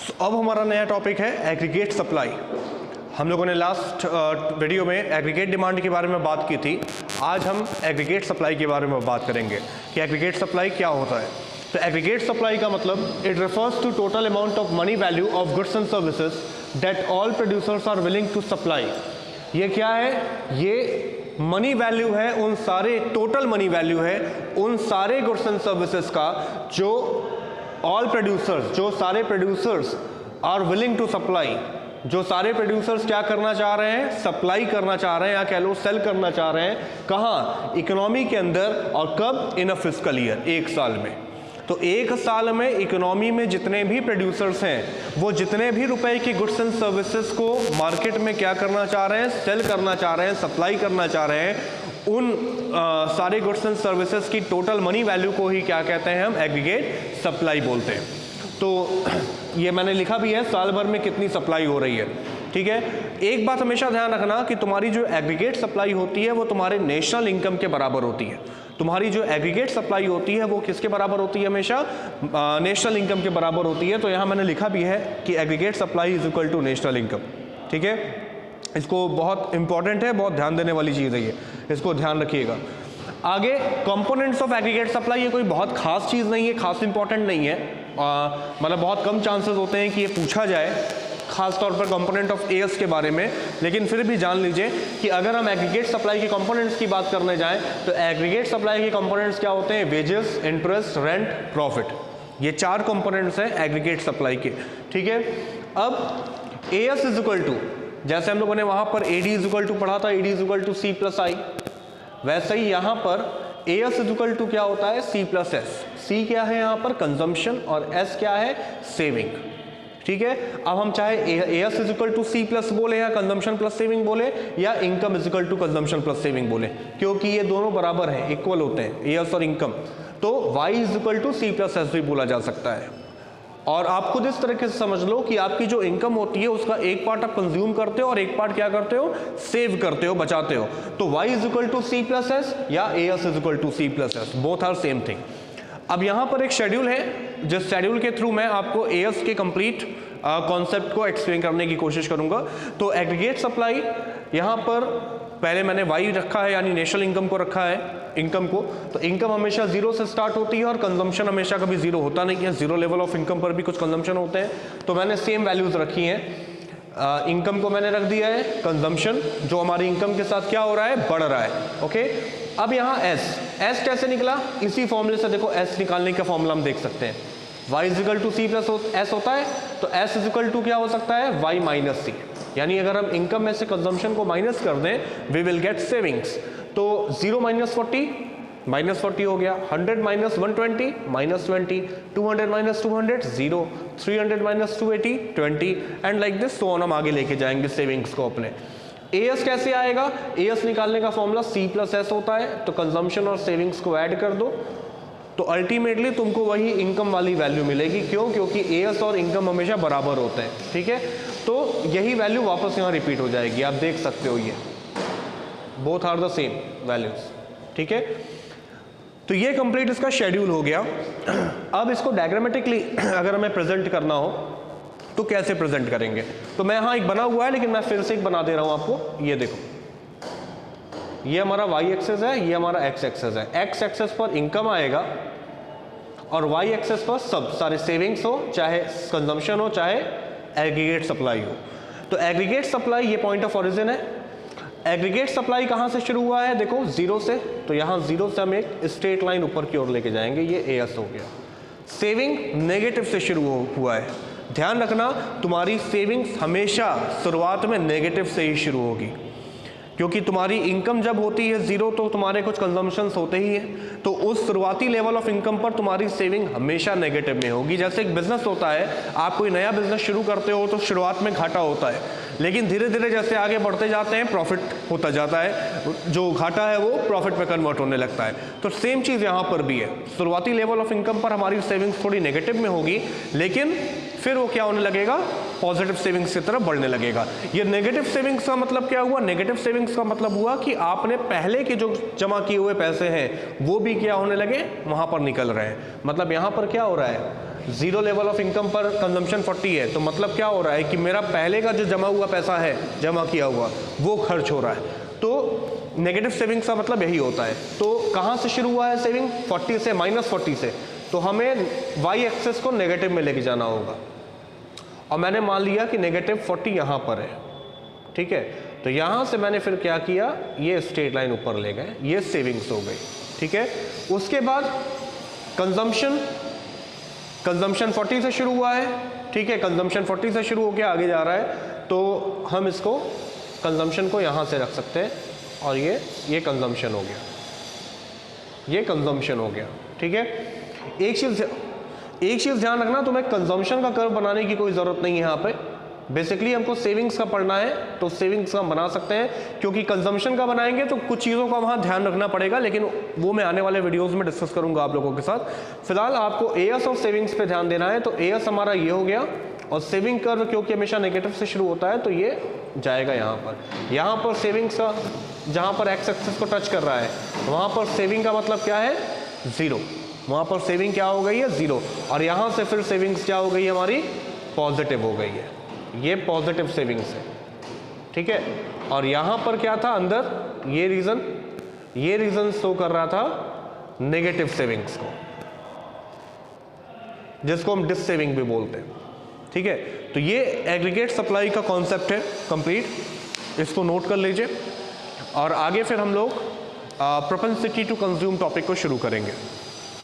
अब हमारा नया टॉपिक है एग्रीगेट सप्लाई। हम लोगों ने लास्ट वीडियो में एग्रीगेट डिमांड के बारे में बात की थी। आज हम एग्रीगेट सप्लाई के बारे में बात करेंगे कि एग्रीगेट सप्लाई क्या होता है। तो एग्रीगेट सप्लाई का मतलब it refers to total amount of money value of goods and services that all producers are willing to supply. ये क्या है? ये मनी वैल्यू है, उन सारे टोटल मनी वैल्यू है उन सारे गुड्स एंड सर्विसेज का जो ऑल प्रोड्यूसर्स, जो सारे producers are willing to supply, जो सारे प्रोड्यूसर्स क्या करना चाह रहे हैं? सप्लाई करना चाह रहे हैं, या कह लो सेल करना चाह रहे हैं। कहाँ? इकोनॉमी के अंदर। और कब? इन अ फिस्कल ईयर, एक साल में। तो एक साल में इकोनॉमी में जितने भी प्रोड्यूसर्स हैं वो जितने भी रुपए की गुड्स एंड सर्विसेज को मार्केट में क्या करना चाह रहे हैं? सेल करना चाह रहे हैं, सप्लाई करना चाह रहे हैं, उन सारे गुड्स एंड सर्विसेज की टोटल मनी वैल्यू को ही क्या कहते हैं? हम एग्रीगेट सप्लाई बोलते हैं। तो ये मैंने लिखा भी है, साल भर में कितनी सप्लाई हो रही है। ठीक है, एक बात हमेशा ध्यान रखना कि तुम्हारी जो एग्रीगेट सप्लाई होती है वो तुम्हारे नेशनल इनकम के बराबर होती है। तुम्हारी जो एग्रीगेट सप्लाई होती है वो किसके बराबर होती है? हमेशा नेशनल इनकम के बराबर होती है। तो यहाँ मैंने लिखा भी है कि aggregate supply is equal to national income. ठीक है, इसको बहुत इंपॉर्टेंट है, बहुत ध्यान देने वाली चीज़ है ये, इसको ध्यान रखिएगा। आगे कंपोनेंट्स ऑफ एग्रीगेट सप्लाई, ये कोई बहुत खास चीज़ नहीं है, खास इंपॉर्टेंट नहीं है, मतलब बहुत कम चांसेस होते हैं कि ये पूछा जाए, खास तौर पर कंपोनेंट ऑफ एएस के बारे में। लेकिन फिर भी जान लीजिए कि अगर हम एग्रीगेट सप्लाई के कंपोनेंट्स की बात करने जाएं तो एग्रीगेट सप्लाई के कंपोनेंट्स क्या होते हैं? Wages, interest, rent, profit. ये चार कंपोनेंट्स हैं एग्रीगेट सप्लाई के। ठीक है, अब एएस इज इक्वल टू, जैसे हम लोगों ने वहां पर एडी इज इक्वल टू पढ़ा था, AD is equal to C plus I, वैसे ही यहां पर एएस इज इक्वल टू क्या होता है? सी प्लस एस। सी क्या है यहाँ पर? कंजम्पशन, और एस क्या है? सेविंग। ठीक है, अब हम चाहे AS is equal to C plus बोले, या कंजम्पशन प्लस सेविंग बोले, या income is equal to consumption plus saving बोले, क्योंकि ये दोनों बराबर हैं, इक्वल होते हैं, एएस और इनकम। तो Y is equal to C plus S भी बोला जा सकता है। और आप खुद इस तरीके से समझ लो कि आपकी जो इनकम होती है उसका एक पार्ट आप कंज्यूम करते हो और एक पार्ट क्या करते हो? सेव करते हो, बचाते हो। तो y is equal to C plus S या S is equal to C plus S, both are same thing. अब यहाँ पर एक शेड्यूल है, जिस शेड्यूल के थ्रू मैं आपको एएस के कंप्लीट कॉन्सेप्ट को एक्सप्लेन करने की कोशिश करूंगा। तो एग्रीगेट सप्लाई, यहाँ पर पहले मैंने वाई रखा है, यानी नेशनल इनकम को रखा है, इनकम को। तो इनकम हमेशा जीरो से स्टार्ट होती है और कंजम्पशन हमेशा कभी जीरो होता नहीं है। जीरो लेवल ऑफ इनकम पर भी कुछ कंजम्पशन होते हैं, तो मैंने सेम वैल्यूज रखी हैं। इनकम को मैंने रख दिया है कंजम्पशन, जो हमारी इनकम के साथ क्या हो रहा है? बढ़ रहा है। ओके, अब यहाँ एस कैसे निकला? इसी फॉर्मूले से देखो, एस निकालने का फॉर्मूला हम देख सकते हैं। y is equal to C plus S होता है, तो s इज इक्वल टू क्या हो सकता है? y माइनस सी। यानी अगर हम इनकम में से कंजम्पशन को माइनस कर दें, वी विल गेट सेविंग्स। तो 0 माइनस 40 माइनस 40 हो गया, 100 minus 120 minus 20, 200 minus 200 0, 300 minus 280 20, and like this so on. हम आगे लेके जाएंगे सेविंग्स को अपने। एएस कैसे आएगा? एएस निकालने का फॉर्मूला सी प्लस एस होता है, तो कंजम्पशन और सेविंग्स को ऐड कर दो, तो अल्टीमेटली तुमको वही इनकम वाली वैल्यू मिलेगी। क्यों? क्योंकि एएस और इनकम हमेशा बराबर होते हैं। ठीक है, तो यही वैल्यू वापस यहाँ रिपीट हो जाएगी, आप देख सकते हो, ये both are the same values. ठीक है, तो ये कंप्लीट इसका शेड्यूल हो गया। अब इसको डायग्रामेटिकली अगर हमें प्रेजेंट करना हो तो कैसे प्रेजेंट करेंगे? तो मैं यहाँ एक बना हुआ है, लेकिन मैं फिर से एक बना दे रहा हूँ आपको। ये देखो, ये हमारा y एक्सेस है, ये हमारा x एक्सेस है। x एक्सेस पर इनकम आएगा और y एक्सेस पर सब सारे सेविंग्स हो, चाहे कंजम्पशन हो, चाहे एग्रीगेट सप्लाई हो। तो एग्रीगेट सप्लाई ये पॉइंट ऑफ ओरिजिन है। एग्रीगेट सप्लाई कहाँ से शुरू हुआ है? देखो, जीरो से। तो यहाँ जीरो से हम एक स्ट्रेट लाइन ऊपर की ओर लेके जाएंगे, ये एएस हो गया। सेविंग नेगेटिव से शुरू हुआ है। ध्यान रखना, तुम्हारी सेविंग्स हमेशा शुरुआत में नेगेटिव से ही शुरू होगी, क्योंकि तुम्हारी इनकम जब होती है जीरो तो तुम्हारे कुछ कंजम्पशंस होते ही हैं। तो उस शुरुआती लेवल ऑफ इनकम पर तुम्हारी सेविंग हमेशा नेगेटिव में होगी। जैसे एक बिजनेस होता है, आप कोई नया बिजनेस शुरू करते हो तो शुरुआत में घाटा होता है, लेकिन धीरे धीरे जैसे आगे बढ़ते जाते हैं प्रॉफिट होता जाता है, जो घाटा है वो प्रॉफिट में कन्वर्ट होने लगता है। तो सेम चीज़ यहाँ पर भी है, शुरुआती लेवल ऑफ इनकम पर हमारी सेविंग्स थोड़ी नेगेटिव में होगी, लेकिन फिर वो क्या होने लगेगा? पॉजिटिव सेविंग्स की तरफ बढ़ने लगेगा। ये नेगेटिव सेविंग्स का मतलब क्या हुआ? नेगेटिव सेविंग्स का मतलब हुआ कि आपने पहले के जो जमा किए हुए पैसे हैं वो भी क्या होने लगे? वहाँ पर निकल रहे हैं। मतलब यहाँ पर क्या हो रहा है? जीरो लेवल ऑफ इनकम पर कंजम्पशन 40 है, तो मतलब क्या हो रहा है कि मेरा पहले का जो जमा हुआ पैसा है, जमा किया हुआ, वो खर्च हो रहा है। तो नेगेटिव सेविंग्स का मतलब यही होता है। तो कहाँ से शुरू हुआ है सेविंग? 40 से, -40 से। तो हमें वाई एक्सेस को नेगेटिव में लेके जाना होगा, और मैंने मान लिया कि -40 यहाँ पर है, ठीक है। तो यहाँ से मैंने फिर क्या किया, ये स्ट्रेट लाइन ऊपर ले गए, ये सेविंग्स हो गई, ठीक है। उसके बाद कंजम्पशन 40 से शुरू हुआ है, ठीक है। कंजम्पशन 40 से शुरू होकर आगे जा रहा है, तो हम इसको कंजम्पशन को यहाँ से रख सकते हैं, और ये कंजम्पशन हो गया, ये कंजम्पशन हो गया, ठीक है। एक चीज़ ध्यान रखना, तुम्हें कंजम्पशन का कर्व बनाने की कोई ज़रूरत नहीं है यहाँ पे। बेसिकली हमको सेविंग्स का पढ़ना है, तो सेविंग्स का हम बना सकते हैं, क्योंकि कंजम्पशन का बनाएंगे तो कुछ चीज़ों का वहाँ ध्यान रखना पड़ेगा, लेकिन वो मैं आने वाले वीडियोस में डिस्कस करूँगा आप लोगों के साथ। फिलहाल आपको एएस और सेविंग्स पे ध्यान देना है। तो एएस हमारा ये हो गया, और सेविंग कर्व क्योंकि हमेशा नेगेटिव से शुरू होता है, तो ये जाएगा यहाँ पर सेविंग्स का, जहाँ पर एक्स एक्सेस को टच कर रहा है, वहाँ पर सेविंग का मतलब क्या है? 0। वहाँ पर सेविंग क्या हो गई है? 0। और यहाँ से फिर सेविंग्स क्या हो गई है हमारी? पॉजिटिव हो गई है, ये पॉजिटिव सेविंग्स है, ठीक है। और यहाँ पर क्या था अंदर? ये रीजन शो कर रहा था नेगेटिव सेविंग्स को, जिसको हम डिस सेविंग भी बोलते हैं, ठीक है। तो ये एग्रीगेट सप्लाई का कॉन्सेप्ट है कंप्लीट, इसको नोट कर लीजिए। और आगे फिर हम लोग प्रोपेंसिटी टू कंज्यूम टॉपिक को शुरू करेंगे।